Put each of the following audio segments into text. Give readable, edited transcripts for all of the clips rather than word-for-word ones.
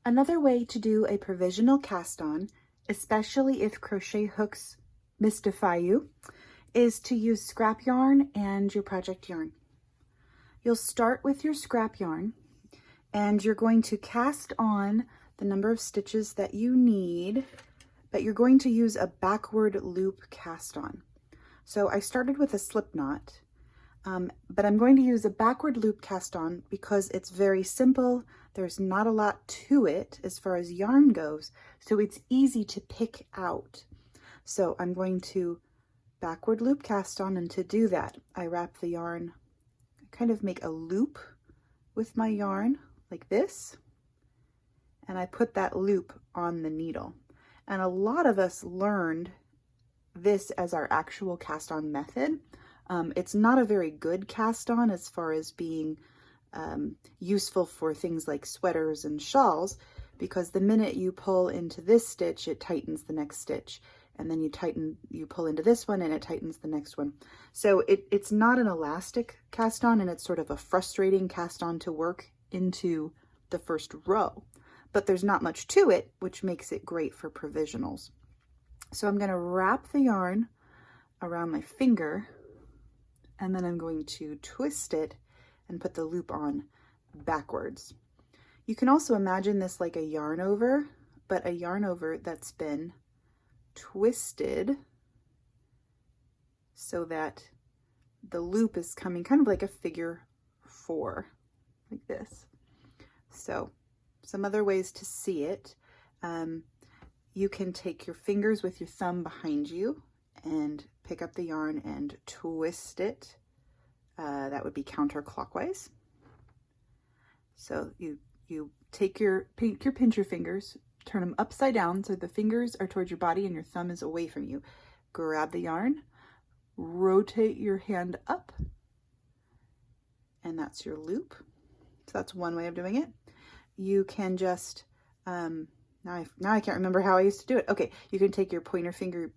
Another way to do a provisional cast on, especially if crochet hooks mystify you, is to use scrap yarn and your project yarn. You'll start with your scrap yarn and you're going to cast on the number of stitches that you need, but you're going to use a backward loop cast on. So I started with a slip knot, but I'm going to use a backward loop cast on because it's very simple. There's not a lot to it as far as yarn goes, so it's easy to pick out. So I'm going to backward loop cast on, and to do that, I wrap the yarn, kind of make a loop with my yarn like this, and I put that loop on the needle. And a lot of us learned this as our actual cast on method. It's not a very good cast on as far as being useful for things like sweaters and shawls, because the minute you pull into this stitch, it tightens the next stitch. And then you pull into this one and it tightens the next one. So it's not an elastic cast on, and it's sort of a frustrating cast on to work into the first row. But there's not much to it, which makes it great for provisionals. So I'm going to wrap the yarn around my finger, and then I'm going to twist it and put the loop on backwards. You can also imagine this like a yarn over, but a yarn over that's been twisted so that the loop is coming kind of like a figure 4, like this. So some other ways to see it. You can take your fingers with your thumb behind you and pick up the yarn and twist it. That would be counterclockwise. So you take your pincher fingers, turn them upside down so the fingers are towards your body and your thumb is away from you. Grab the yarn, rotate your hand up, and that's your loop. So that's one way of doing it. You can just, now I can't remember how I used to do it. Okay, you can take your pointer finger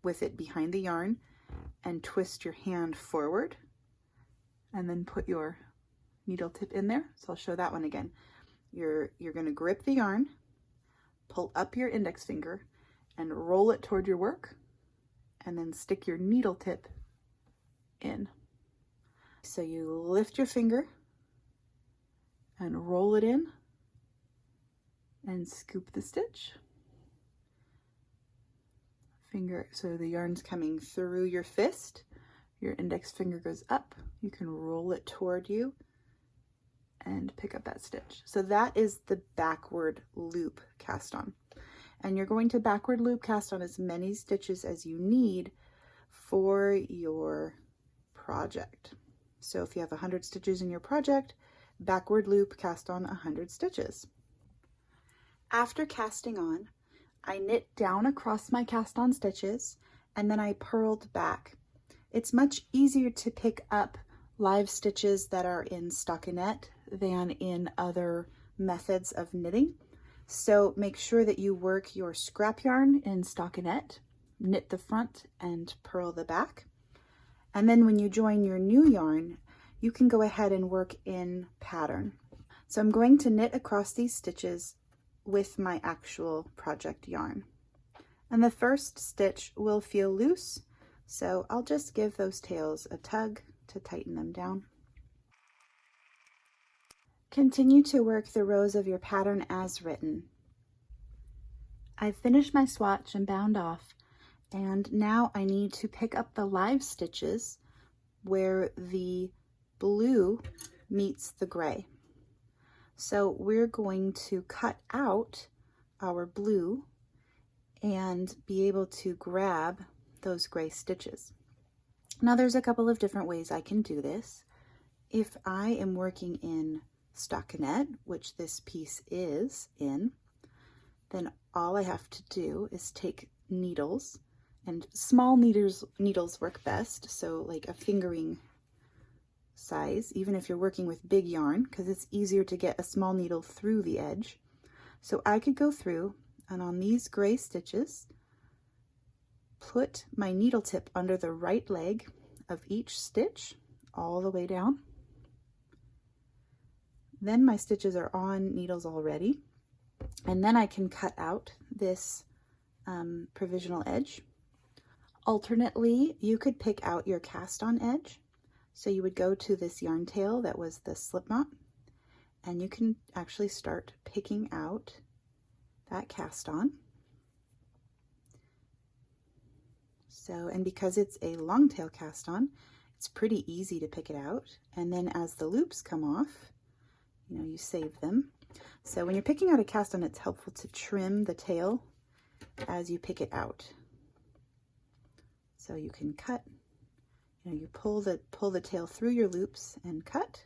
with it behind the yarn and twist your hand forward, and then put your needle tip in there. So I'll show that one again. You're going to grip the yarn, pull up your index finger and roll it toward your work, and then stick your needle tip in. So you lift your finger and roll it in and scoop the stitch. Finger, so the yarn's coming through your fist. Your index finger goes up. You can roll it toward you and pick up that stitch. So that is the backward loop cast on. And you're going to backward loop cast on as many stitches as you need for your project. So if you have 100 stitches in your project, backward loop cast on 100 stitches. After casting on, I knit down across my cast on stitches, and then I purled back. It's much easier to pick up live stitches that are in stockinette than in other methods of knitting. So make sure that you work your scrap yarn in stockinette, knit the front and purl the back. And then when you join your new yarn, you can go ahead and work in pattern. So I'm going to knit across these stitches with my actual project yarn. And the first stitch will feel loose, so I'll just give those tails a tug to tighten them down. Continue to work the rows of your pattern as written. I've finished my swatch and bound off, and now I need to pick up the live stitches where the blue meets the gray. So we're going to cut out our blue and be able to grab those gray stitches. Now there's a couple of different ways I can do this. If I am working in stockinette, which this piece is in, then all I have to do is take needles, and small needles work best, so like a fingering size, even if you're working with big yarn, because it's easier to get a small needle through the edge. So I could go through and on these gray stitches, put my needle tip under the right leg of each stitch all the way down. Then my stitches are on needles already. And then I can cut out this provisional edge. Alternately, you could pick out your cast on edge. So you would go to this yarn tail that was the slip knot, and you can actually start picking out that cast on. So, and because it's a long tail cast on, it's pretty easy to pick it out. And then as the loops come off, you save them. So when you're picking out a cast on, it's helpful to trim the tail as you pick it out. So you can cut, you pull the tail through your loops and cut.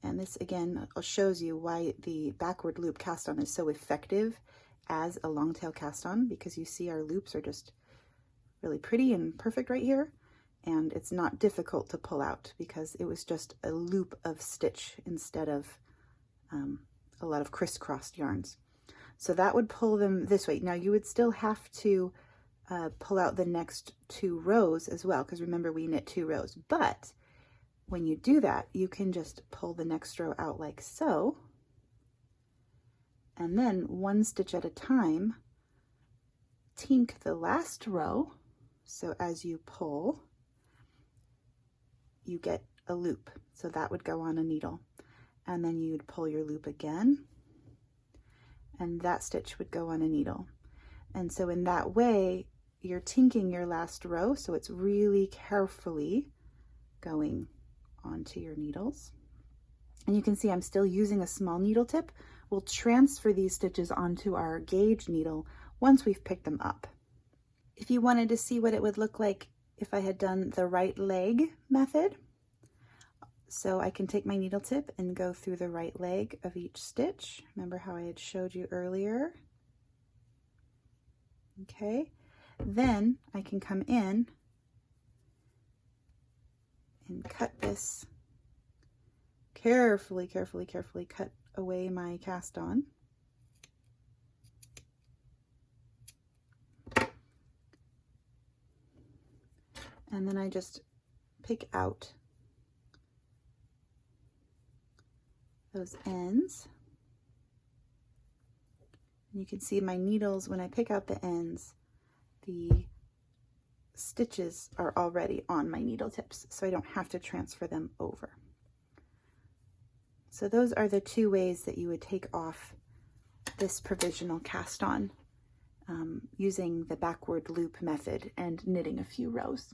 And this again shows you why the backward loop cast on is so effective as a long tail cast on, because you see our loops are just really pretty and perfect right here. And it's not difficult to pull out because it was just a loop of stitch instead of a lot of crisscrossed yarns. So that would pull them this way. Now you would still have to pull out the next 2 rows as well, because remember we knit 2 rows. But when you do that, you can just pull the next row out like so, and then 1 stitch at a time, tink the last row. So as you pull, you get a loop. So that would go on a needle. And then you'd pull your loop again, and that stitch would go on a needle. And so in that way, you're tinking your last row, so it's really carefully going onto your needles. And you can see I'm still using a small needle tip. We'll transfer these stitches onto our gauge needle once we've picked them up. If you wanted to see what it would look like if I had done the right leg method, so I can take my needle tip and go through the right leg of each stitch. Remember how I had showed you earlier? Okay, then I can come in and cut this carefully cut away my cast on. And then I just pick out those ends. And you can see my needles, when I pick out the ends, the stitches are already on my needle tips, so I don't have to transfer them over. So those are the 2 ways that you would take off this provisional cast on, using the backward loop method and knitting a few rows.